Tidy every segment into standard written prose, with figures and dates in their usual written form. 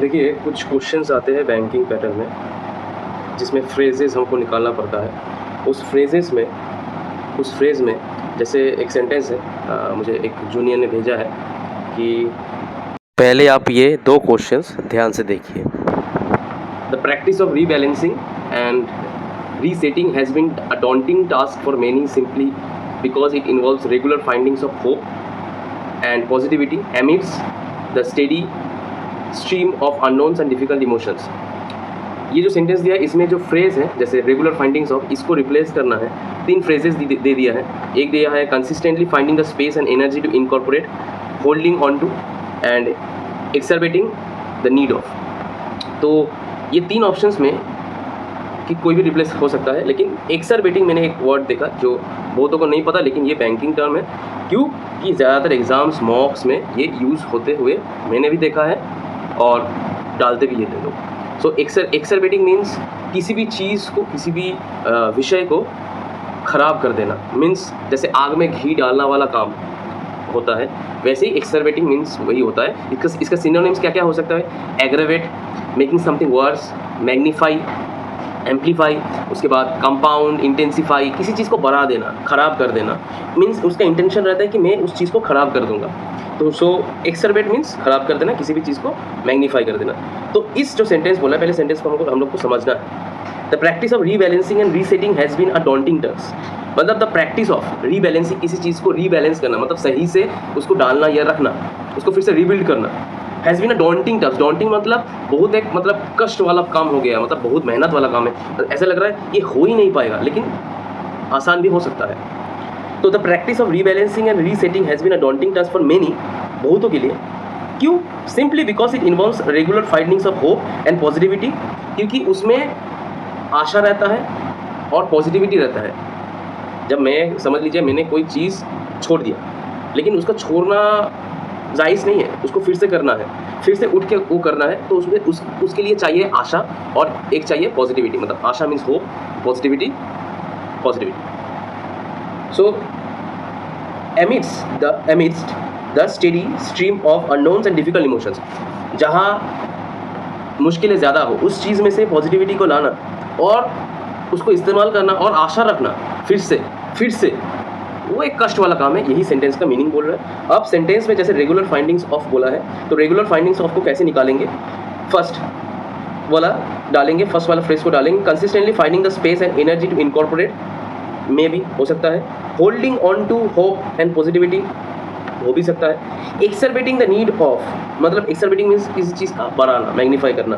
देखिए, कुछ क्वेश्चंस आते हैं बैंकिंग पैटर्न में, जिसमें फ्रेजेज़ हमको निकालना पड़ता है। उस फ्रेज़ में जैसे एक सेंटेंस है, मुझे एक जूनियर ने भेजा है कि पहले आप ये 2 क्वेश्चंस ध्यान से देखिए। The practice of rebalancing and resetting has been a daunting task for many simply because it involves regular findings of hope and positivity amidst the steady stream of unknowns and difficult emotions। ये जो sentence दिया है, इसमें जो phrase है जैसे regular findings of, इसको replace करना है। 3 फ्रेजेस दे दिया है। एक दिया है consistently finding the space and energy to incorporate, holding on to and exacerbating the need of. तो ये 3 ऑप्शंस में कि कोई भी रिप्लेस हो सकता है, लेकिन एक्सरबेटिंग मैंने एक वर्ड देखा जो बहुतों को नहीं पता, लेकिन ये बैंकिंग टर्म है। क्यों कि ज़्यादातर एग्जाम्स मॉक्स में ये यूज़ होते हुए मैंने भी देखा है और डालते भी ये थे लोग। सो एक्सरबेटिंग मीन्स किसी भी चीज़ को, किसी भी विषय को ख़राब कर देना। मीन्स जैसे आग में घी डालना वाला काम होता है, वैसे ही एक्सरबेटिंग मीन्स वही होता है। इसका सिनोनिम्स क्या क्या हो सकता है? Aggravate, making something worse, magnify, amplify, उसके बाद कंपाउंड, इंटेंसीफाई, किसी चीज़ को बढ़ा देना, ख़राब कर देना। मीन्स उसका इंटेंशन रहता है कि मैं उस चीज़ को ख़राब कर दूंगा। तो सो एक्सरबेट मीन्स ख़राब कर देना, किसी भी चीज़ को मैग्नीफाई कर देना। तो इस जो सेंटेंस बोला है, पहले सेंटेंस को हम लोग को समझना है। The practice of rebalancing and resetting has been a daunting task। मतलब द प्रैक्टिस ऑफ रीबैलेंसिंग, किसी चीज़ को रीबैलेंस करना, मतलब सही से उसको डालना या रखना, उसको फिर से रीबिल्ड करना, has been a daunting task। daunting मतलब बहुत एक कष्ट वाला काम हो गया, मतलब बहुत मेहनत वाला काम है। ऐसा लग रहा है ये हो ही नहीं पाएगा, लेकिन आसान भी हो सकता है। तो the practice of rebalancing and resetting has been a daunting task for many, बहुतों के लिए। क्यों? Simply because it involves regular findings of hope and positivity, क्योंकि उसमें आशा रहता है और पॉजिटिविटी रहता है। जब मैं, समझ लीजिए मैंने कोई चीज़ छोड़ दिया, लेकिन उसका छोड़ना जायज़ नहीं है, उसको फिर से करना है, फिर से उठ के वो करना है, तो उसके लिए चाहिए आशा और एक चाहिए पॉजिटिविटी। मतलब आशा means hope, positivity. So amidst the steady stream of unknowns and difficult emotions, जहाँ मुश्किलें ज़्यादा हो, उस चीज़ में से पॉजिटिविटी को लाना और उसको इस्तेमाल करना और आशा रखना फिर से, वो एक कष्ट वाला काम है। यही सेंटेंस का मीनिंग बोल रहा है। अब सेंटेंस में जैसे रेगुलर फाइंडिंग्स ऑफ बोला है, तो रेगुलर फाइंडिंग्स ऑफ को कैसे निकालेंगे? फर्स्ट वाला डालेंगे, फर्स्ट वाला फ्रेज को डालेंगे, consistently finding the space and energy to incorporate, में भी हो सकता है। Holding on to hope and positivity, हो भी सकता है। एक्सरबेटिंग द नीड ऑफ, मतलब एक्सरबेटिंग मीन्स किसी चीज़ का बढ़ाना, मैग्नीफाई करना।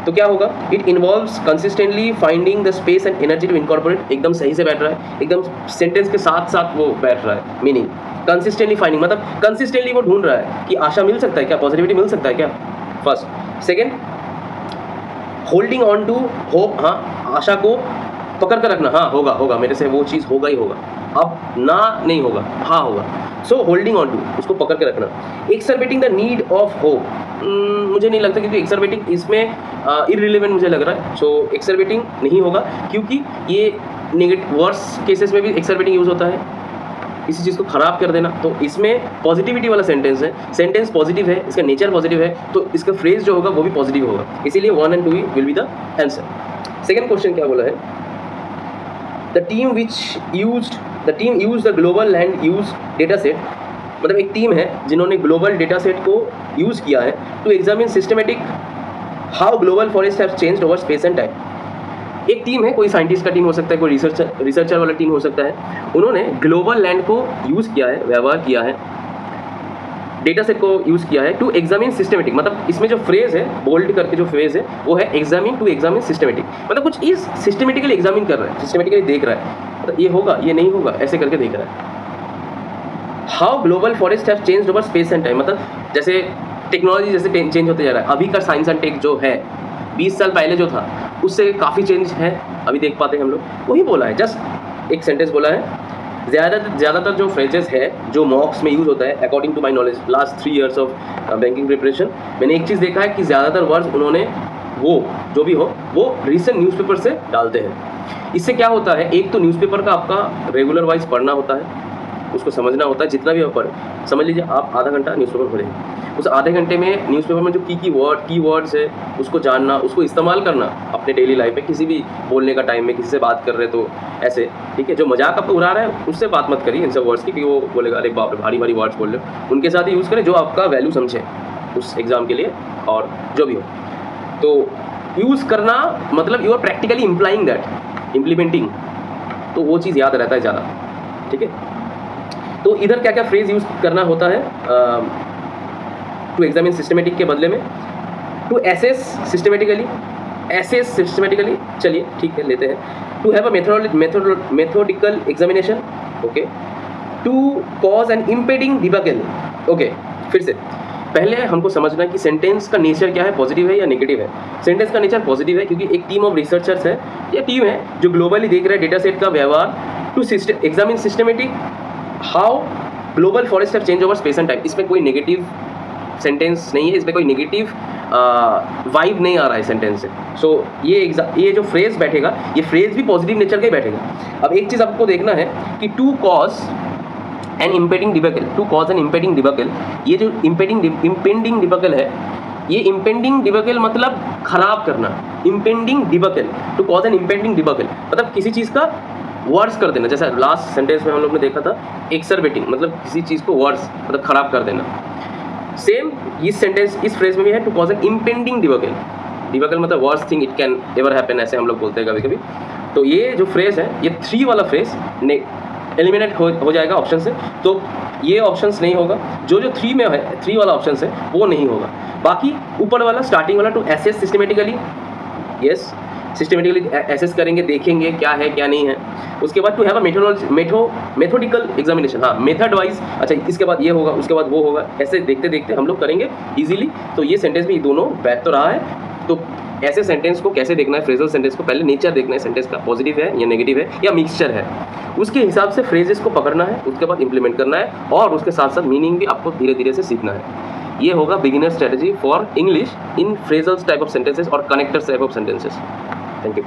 तो क्या होगा? It involves consistently finding the space and energy to incorporate. एकदम सही से बैठ रहा है, एकदम सेंटेंस के साथ साथ वो बैठ रहा है। मीनिंग कंसिस्टेंटली फाइंडिंग, मतलब कंसिस्टेंटली वो ढूंढ रहा है कि आशा मिल सकता है क्या, पॉजिटिविटी मिल सकता है क्या, first. Second, holding on to hope, हाँ आशा को पकड़ कर रखना, हाँ होगा मेरे से वो चीज़ होगा ही होगा, अब ना नहीं होगा, हाँ होगा। सो होल्डिंग ऑन टू, उसको पकड़ के रखना। एक्सरबेटिंग द नीड ऑफ होप, मुझे नहीं लगता, क्योंकि एक्सरबेटिंग इसमें इररिलेवेंट मुझे लग रहा है। सो एक्सरबेटिंग नहीं होगा, क्योंकि ये नेगेटिव वर्स केसेस में भी एक्सरबेटिंग यूज़ होता है, किसी चीज़ को ख़राब कर देना। तो इसमें पॉजिटिविटी वाला सेंटेंस है, सेंटेंस पॉजिटिव है, इसका नेचर पॉजिटिव है, तो इसका फ्रेज जो होगा वो भी पॉजिटिव होगा, इसीलिए 1 and 2 will be the answer. Second question क्या बोला है? The team used the global land use data set, मतलब एक टीम है जिन्होंने ग्लोबल डेटा सेट को यूज़ किया है to examine systematic how global forest have changed over space and time. एक टीम है, कोई साइंटिस्ट का टीम हो सकता है, कोई रिसर्चर वाला टीम हो सकता है। उन्होंने ग्लोबल लैंड को यूज़ किया है, व्यवहार किया है, डेटा सेट को यूज़ किया है टू एग्जामिन सिस्टमेटिक। मतलब इसमें जो फ्रेज है, बोल्ड करके जो फ्रेज है, वो है एग्जामिन टू एग्जामिन सिस्टमेटिक। मतलब कुछ चीज़ सिस्टमेटिकली एग्जामिन कर रहा है, सिस्टमेटिकली देख रहा है, मतलब ये होगा ये नहीं होगा, ऐसे करके देख रहा है। How global forest have changed over space and time, मतलब जैसे टेक्नोलॉजी जैसे चेंज होते जा रहा है, अभी का साइंस एंड टेक जो है 20 साल पहले जो था उससे काफ़ी चेंज है, अभी देख पाते हैं हम लोग। वही बोला है, जस्ट एक सेंटेंस बोला है। ज़्यादातर जो फ्रेजेस है जो मॉक्स में यूज़ होता है, according to my knowledge last 3 years of banking preparation, मैंने एक चीज़ देखा है कि ज़्यादातर वर्ड्स उन्होंने वो जो भी हो वो रीसेंट न्यूज़पेपर से डालते हैं। इससे क्या होता है, एक तो न्यूज़पेपर का आपका रेगुलर वाइज पढ़ना होता है, उसको समझना होता है। जितना भी आप पढ़ें, समझ लीजिए आप आधा घंटा न्यूज़पेपर पढ़ेंगे, उस आधे घंटे में न्यूज़पेपर में जो की वर्ड्स है उसको जानना, उसको इस्तेमाल करना अपने डेली लाइफ में, किसी भी बोलने का टाइम में किसी से बात कर रहे तो ऐसे, ठीक है। जो मजाक आपको उड़ा रहा है उससे बात मत करिए इन सब वर्ड्स की, क्योंकि वो बोलेगा अरे बाप रे भारी भारी वर्ड्स बोल रहे हो। उनके साथ ही यूज़ करें जो आपका वैल्यू समझे उस एग्ज़ाम के लिए, और जो भी हो तो यूज़ करना, मतलब you are practically implying that, implementing, तो वो चीज़ याद रहता है ज़्यादा, ठीक है। तो इधर क्या क्या फ्रेज यूज़ करना होता है टू एग्जामिन सिस्टमेटिक के बदले में, टू एसेस सिस्टमेटिकली, चलिए ठीक है लेते हैं। To have a methodical examination, okay. To cause an impeding debacle, okay. फिर से पहले हमको समझना है कि सेंटेंस का नेचर क्या है, पॉजिटिव है या नेगेटिव है। सेंटेंस का नेचर पॉजिटिव है क्योंकि एक टीम ऑफ रिसर्चर्स है या टीम है जो ग्लोबली देख रहे हैं डेटा सेट का व्यवहार, to examine systematic how global forest have change over space and time. इसमें कोई नेगेटिव सेंटेंस नहीं है, इसमें कोई नेगेटिव वाइब नहीं आ रहा है सेंटेंस से। सो ये जो फ्रेज बैठेगा, ये फ्रेज भी पॉजिटिव नेचर का ही बैठेगा। अब एक चीज़ आपको देखना है कि to cause an impeding debacle, to cause an impeding debacle, ये जो इम्पेंडिंग डिबगल है, ये इम्पेंडिंग डिबगल मतलब खराब करना, impending debacle, to cause an impending debacle मतलब किसी चीज़ का वर्स कर देना। जैसा लास्ट सेंटेंस में हम लोग ने देखा था एक्सरबेटिंग, मतलब किसी चीज़ को वर्स मतलब खराब कर देना। सेम इस सेंटेंस, इस फ्रेज में भी है to cause an impending debacle, debacle मतलब worse thing it can ever happen, ऐसे हम लोग बोलते हैं कभी कभी। तो ये जो फ्रेज है, ये 3 वाला फ्रेज ने एलिमिनेट हो जाएगा ऑप्शन से, तो ये ऑप्शंस नहीं होगा। जो 3 में है, 3 वाला ऑप्शन है वो नहीं होगा। बाकी ऊपर वाला स्टार्टिंग वाला to assess systematically, yes systematically assess करेंगे, देखेंगे क्या है क्या नहीं है। उसके बाद to have a methodical examination, हाँ मेथड वाइज, अच्छा इसके बाद ये होगा उसके बाद वो होगा, ऐसे देखते देखते हम लोग करेंगे इजीली। तो ये सेंटेंस भी दोनों बैठ तो रहा है। तो ऐसे सेंटेंस को कैसे देखना है, फ्रेजल सेंटेंस को पहले नेचर देखना है, सेंटेंस का पॉजिटिव है या नेगेटिव है या मिक्सचर है, उसके हिसाब से फ्रेजेस को पकड़ना है, उसके बाद इंप्लीमेंट करना है, और उसके साथ साथ मीनिंग भी आपको धीरे धीरे से सीखना है। ये होगा beginner strategy for English in phrasals type of sentences और connectors type of sentences. Thank you.